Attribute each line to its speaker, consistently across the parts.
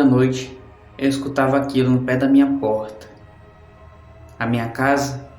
Speaker 1: noite eu escutava aquilo no pé da minha porta. A minha casa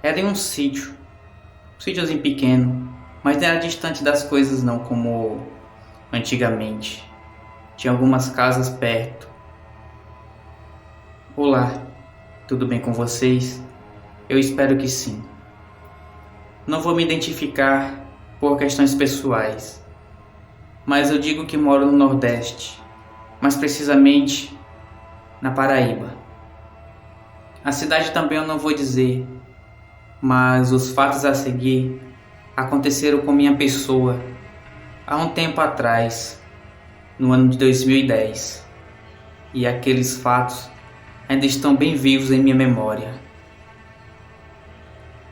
Speaker 1: era em um sítiozinho pequeno, mas não era distante das coisas não, como antigamente. Tinha algumas casas perto. Olá, tudo bem com vocês? Eu espero que sim. Não vou me identificar por questões pessoais, mas eu digo que moro no Nordeste, mais precisamente na Paraíba. A cidade também eu não vou dizer, mas os fatos a seguir aconteceram com minha pessoa há um tempo atrás, no ano de 2010, e aqueles fatos ainda estão bem vivos em minha memória.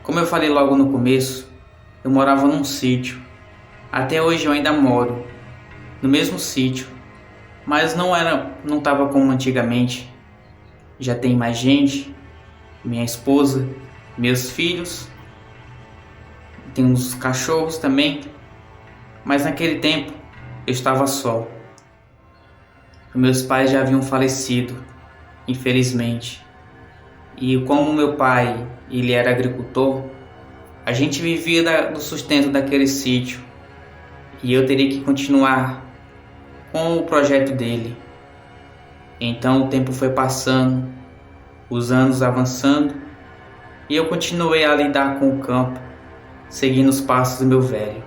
Speaker 1: Como eu falei logo no começo, eu morava num sítio. Até hoje eu ainda moro no mesmo sítio, mas não estava como antigamente. Já tem mais gente, minha esposa, meus filhos, tem uns cachorros também, mas naquele tempo eu estava só. Meus pais já haviam falecido, infelizmente. E como meu pai, ele era agricultor, a gente vivia do sustento daquele sítio. E eu teria que continuar com o projeto dele. Então o tempo foi passando, os anos avançando, e eu continuei a lidar com o campo, seguindo os passos do meu velho.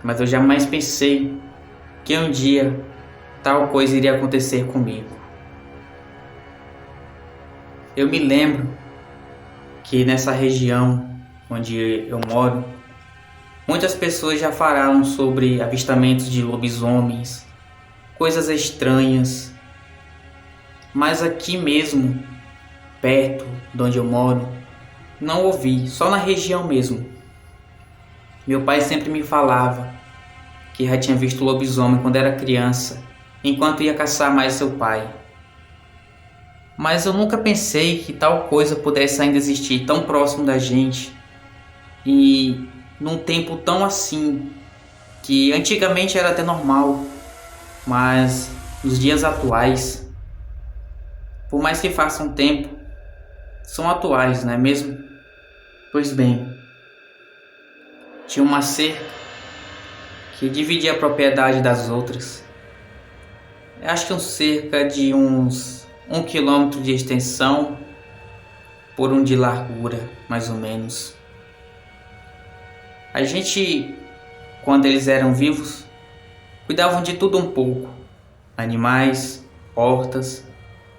Speaker 1: Mas eu jamais pensei que um dia tal coisa iria acontecer comigo. Eu me lembro que nessa região onde eu moro, muitas pessoas já falaram sobre avistamentos de lobisomens, coisas estranhas, mas aqui mesmo, perto de onde eu moro, não ouvi, só na região mesmo. Meu pai sempre me falava que já tinha visto lobisomem quando era criança, enquanto ia caçar mais seu pai. Mas eu nunca pensei que tal coisa pudesse ainda existir tão próximo da gente e num tempo tão assim, que antigamente era até normal, mas nos dias atuais, por mais que faça um tempo, são atuais, não é mesmo? Pois bem, tinha uma cerca que dividia a propriedade das outras. Eu acho que cerca de uns 1 quilômetro de extensão por 1 de largura, mais ou menos. A gente, quando eles eram vivos, cuidavam de tudo um pouco. Animais, hortas,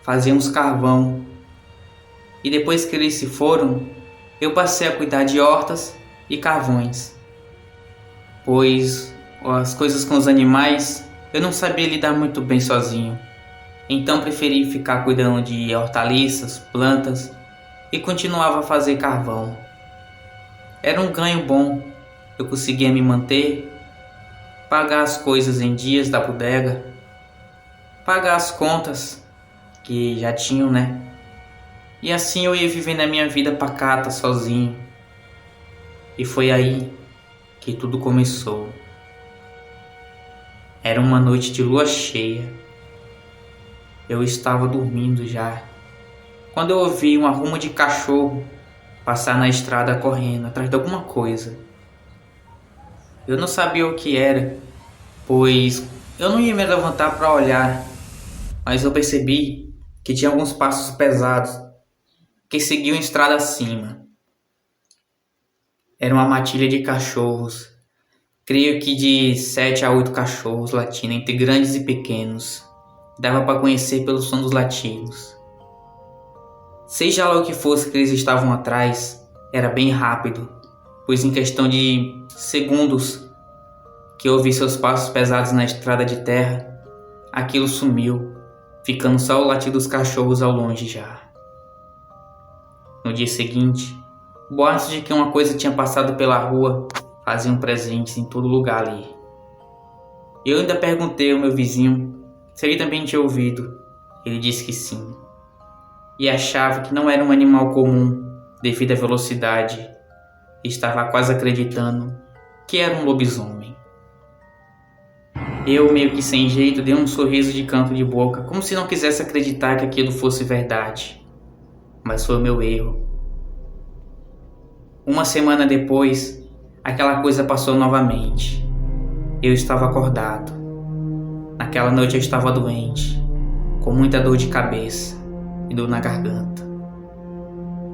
Speaker 1: fazíamos carvão. E depois que eles se foram, eu passei a cuidar de hortas e carvões. Pois as coisas com os animais eu não sabia lidar muito bem sozinho. Então preferi ficar cuidando de hortaliças, plantas e continuava a fazer carvão. Era um ganho bom. Eu conseguia me manter, pagar as coisas em dias da bodega, pagar as contas que já tinham, né? E assim eu ia vivendo a minha vida pacata, sozinho. E foi aí que tudo começou. Era uma noite de lua cheia. Eu estava dormindo já, quando eu ouvi um arrumo de cachorro passar na estrada correndo atrás de alguma coisa. Eu não sabia o que era, pois eu não ia me levantar para olhar, mas eu percebi que tinha alguns passos pesados que seguiam estrada acima. Era uma matilha de cachorros, creio que de 7 a 8 cachorros latindo entre grandes e pequenos. Dava para conhecer pelo som dos latidos. Seja lá o que fosse que eles estavam atrás, era bem rápido, pois em questão de segundos que eu ouvi seus passos pesados na estrada de terra, aquilo sumiu, ficando só o latido dos cachorros ao longe já. No dia seguinte, boatos de que uma coisa tinha passado pela rua faziam presentes em todo lugar ali. Eu ainda perguntei ao meu vizinho se ele também tinha ouvido. Ele disse que sim, e achava que não era um animal comum devido à velocidade, e estava quase acreditando que era um lobisomem. Eu, meio que sem jeito, dei um sorriso de canto de boca, como se não quisesse acreditar que aquilo fosse verdade. Mas foi o meu erro. Uma semana depois, aquela coisa passou novamente. Eu estava acordado. Naquela noite eu estava doente, com muita dor de cabeça e dor na garganta.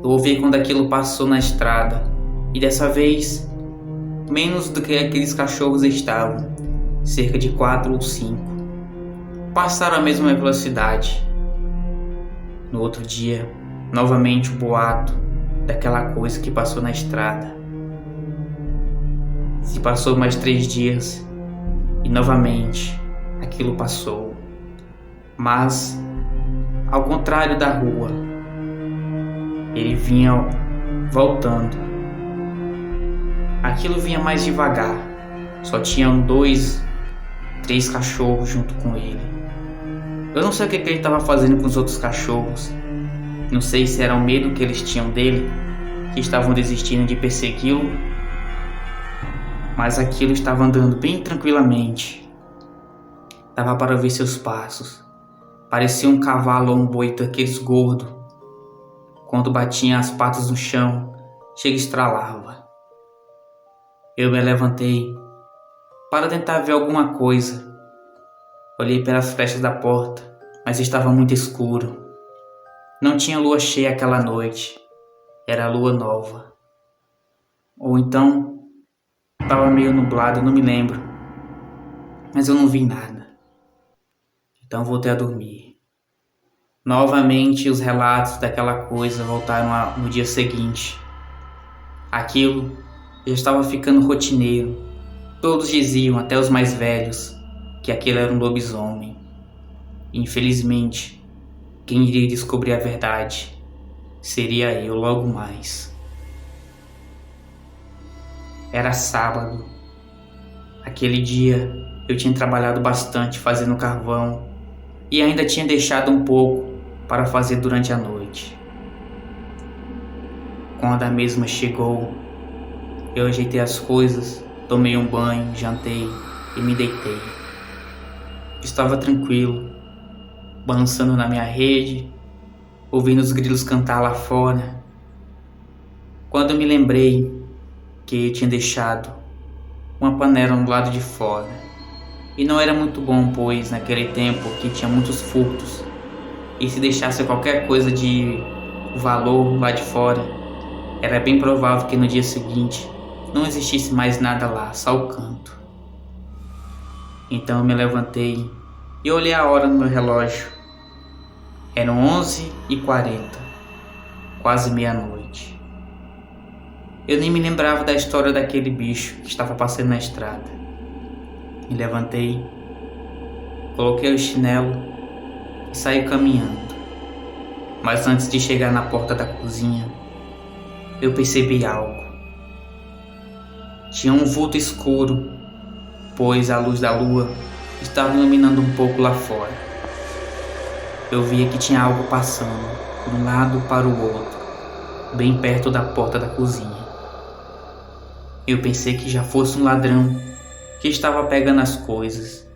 Speaker 1: Eu ouvi quando aquilo passou na estrada, e dessa vez, menos do que aqueles cachorros estavam, cerca de 4 ou 5. Passaram a mesma velocidade. No outro dia, novamente o boato daquela coisa que passou na estrada. Se passou mais 3 dias, e novamente aquilo passou. Mas, ao contrário da rua, ele vinha voltando. Aquilo vinha mais devagar. Só tinham 2, 3 cachorros junto com ele. Eu não sei o que ele estava fazendo com os outros cachorros. Não sei se era o medo que eles tinham dele, que estavam desistindo de persegui-lo. Mas aquilo estava andando bem tranquilamente. Dava para ver seus passos. Parecia um cavalo ou um boi daqueles gordos. Quando batia as patas no chão, chega e estralava. Eu me levantei para tentar ver alguma coisa. Olhei pelas frestas da porta, mas estava muito escuro. Não tinha lua cheia aquela noite. Era a lua nova. Ou então, estava meio nublado, não me lembro. Mas eu não vi nada. Então voltei a dormir. Novamente os relatos daquela coisa voltaram no dia seguinte. Aquilo já estava ficando rotineiro. Todos diziam, até os mais velhos, que aquele era um lobisomem. Infelizmente, quem iria descobrir a verdade seria eu logo mais. Era sábado. Aquele dia eu tinha trabalhado bastante fazendo carvão e ainda tinha deixado um pouco para fazer durante a noite. Quando a mesma chegou, eu ajeitei as coisas, tomei um banho, jantei e me deitei. Estava tranquilo, balançando na minha rede, ouvindo os grilos cantar lá fora, quando me lembrei que eu tinha deixado uma panela no lado de fora. E não era muito bom, pois naquele tempo que tinha muitos furtos, e se deixasse qualquer coisa de valor lá de fora, era bem provável que no dia seguinte não existisse mais nada lá, só o canto. Então eu me levantei e olhei a hora no meu relógio. Eram 11h40, quase meia-noite. Eu nem me lembrava da história daquele bicho que estava passando na estrada. Me levantei, coloquei o chinelo e saí caminhando. Mas antes de chegar na porta da cozinha, eu percebi algo. Tinha um vulto escuro, pois a luz da lua estava iluminando um pouco lá fora. Eu via que tinha algo passando de um lado para o outro, bem perto da porta da cozinha. Eu pensei que já fosse um ladrão que estava pegando as coisas.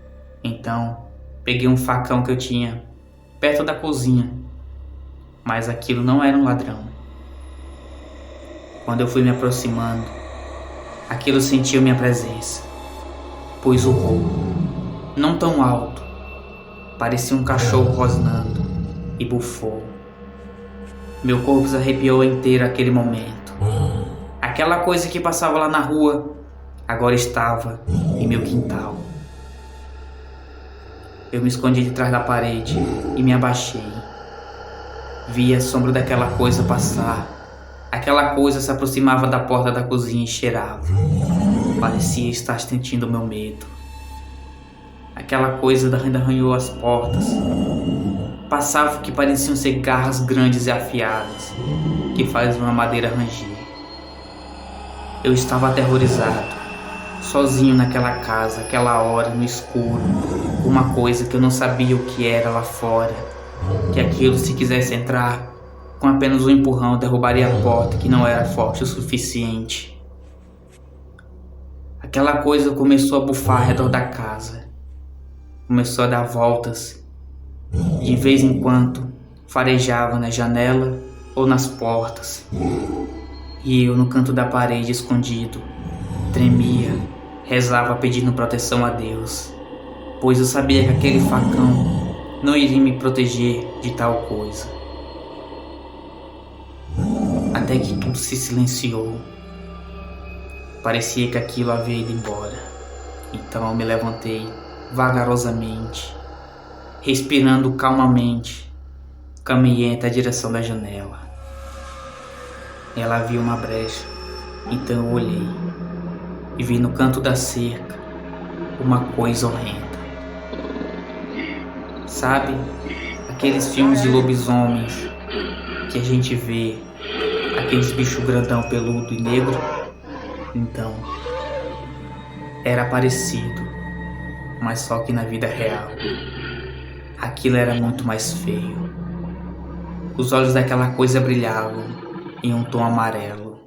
Speaker 1: Então, peguei um facão que eu tinha perto da cozinha. Mas aquilo não era um ladrão. Quando eu fui me aproximando, aquilo sentiu minha presença, pois o roubo, não tão alto, parecia um cachorro rosnando e bufou. Meu corpo se arrepiou inteiro naquele momento. Aquela coisa que passava lá na rua, agora estava em meu quintal. Eu me escondi de trás da parede e me abaixei. Vi a sombra daquela coisa passar. Aquela coisa se aproximava da porta da cozinha e cheirava. Parecia estar sentindo o meu medo. Aquela coisa ainda arranhou as portas. Passava o que pareciam ser garras grandes e afiadas, que faziam a madeira ranger. Eu estava aterrorizado, sozinho naquela casa, aquela hora, no escuro, com uma coisa que eu não sabia o que era lá fora, que aquilo, se quisesse entrar, com apenas um empurrão derrubaria a porta, que não era forte o suficiente. Aquela coisa começou a bufar ao redor da casa. começou a dar voltas. De vez em quando farejava na janela ou nas portas. E eu, no canto da parede, escondido, tremia, rezava pedindo proteção a Deus, pois eu sabia que aquele facão não iria me proteger de tal coisa. Até que tudo se silenciou. Parecia que aquilo havia ido embora. Então eu me levantei vagarosamente, respirando calmamente, caminhei até a direção da janela. Ela havia uma brecha, então eu olhei e vi no canto da cerca uma coisa horrenda. Sabe, aqueles filmes de lobisomens que a gente vê, aqueles bichos grandão, peludo e negro? Então, era parecido, mas só que na vida real. Aquilo era muito mais feio. Os olhos daquela coisa brilhavam em um tom amarelo.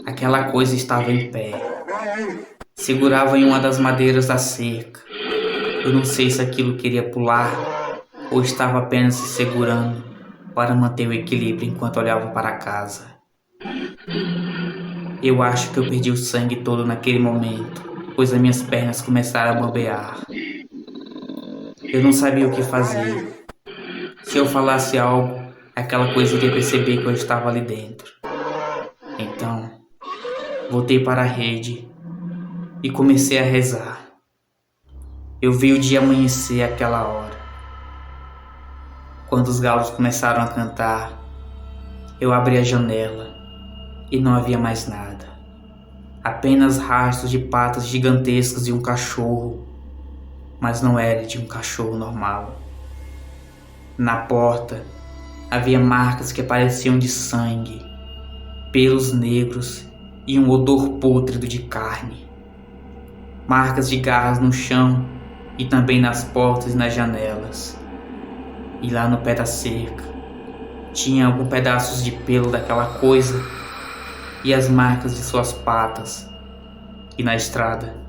Speaker 1: Aquela coisa estava em pé. Segurava em uma das madeiras da cerca. Eu não sei se aquilo queria pular ou estava apenas se segurando para manter o equilíbrio enquanto olhava para casa. Eu acho que eu perdi o sangue todo naquele momento, pois as minhas pernas começaram a bambear. Eu não sabia o que fazer. Se eu falasse algo, aquela coisa iria perceber que eu estava ali dentro. Então, voltei para a rede e comecei a rezar. Eu vi o dia amanhecer àquela hora. Quando os galos começaram a cantar, eu abri a janela e não havia mais nada. Apenas rastros de patas gigantescas de um cachorro, mas não era de um cachorro normal. Na porta havia marcas que pareciam de sangue, pelos negros e um odor pútrido de carne. Marcas de garras no chão e também nas portas e nas janelas. E lá no pé da cerca tinha alguns pedaços de pelo daquela coisa e as marcas de suas patas. E na estrada,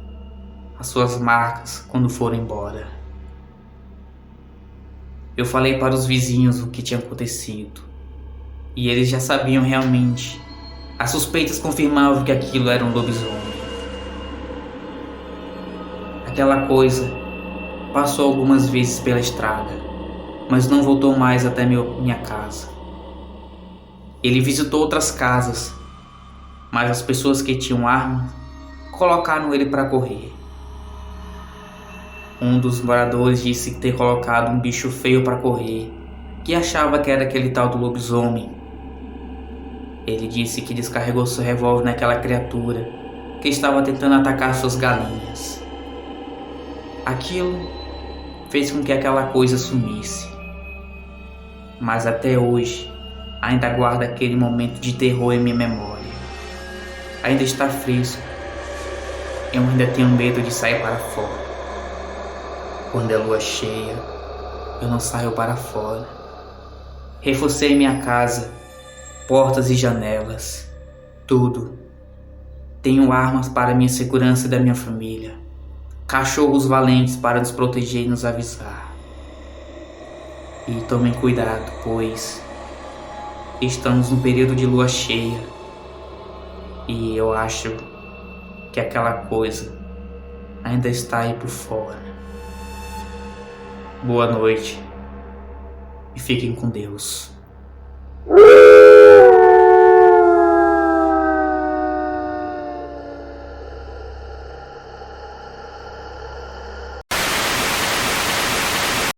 Speaker 1: as suas marcas quando foram embora. Eu falei para os vizinhos o que tinha acontecido. E eles já sabiam realmente. As suspeitas confirmavam que aquilo era um lobisomem. Aquela coisa passou algumas vezes pela estrada, mas não voltou mais até minha casa. Ele visitou outras casas, mas as pessoas que tinham armas colocaram ele para correr. Um dos moradores disse ter colocado um bicho feio para correr, que achava que era aquele tal do lobisomem. Ele disse que descarregou seu revólver naquela criatura que estava tentando atacar suas galinhas. Aquilo fez com que aquela coisa sumisse. Mas até hoje ainda guardo aquele momento de terror em minha memória. Ainda está fresco. Eu ainda tenho medo de sair para fora. Quando é lua cheia, eu não saio para fora. Reforcei minha casa, portas e janelas, tudo. Tenho armas para minha segurança e da minha família. Cachorros valentes para nos proteger e nos avisar. E tomem cuidado, pois estamos num período de lua cheia. E eu acho que aquela coisa ainda está aí por fora. Boa noite e fiquem com Deus.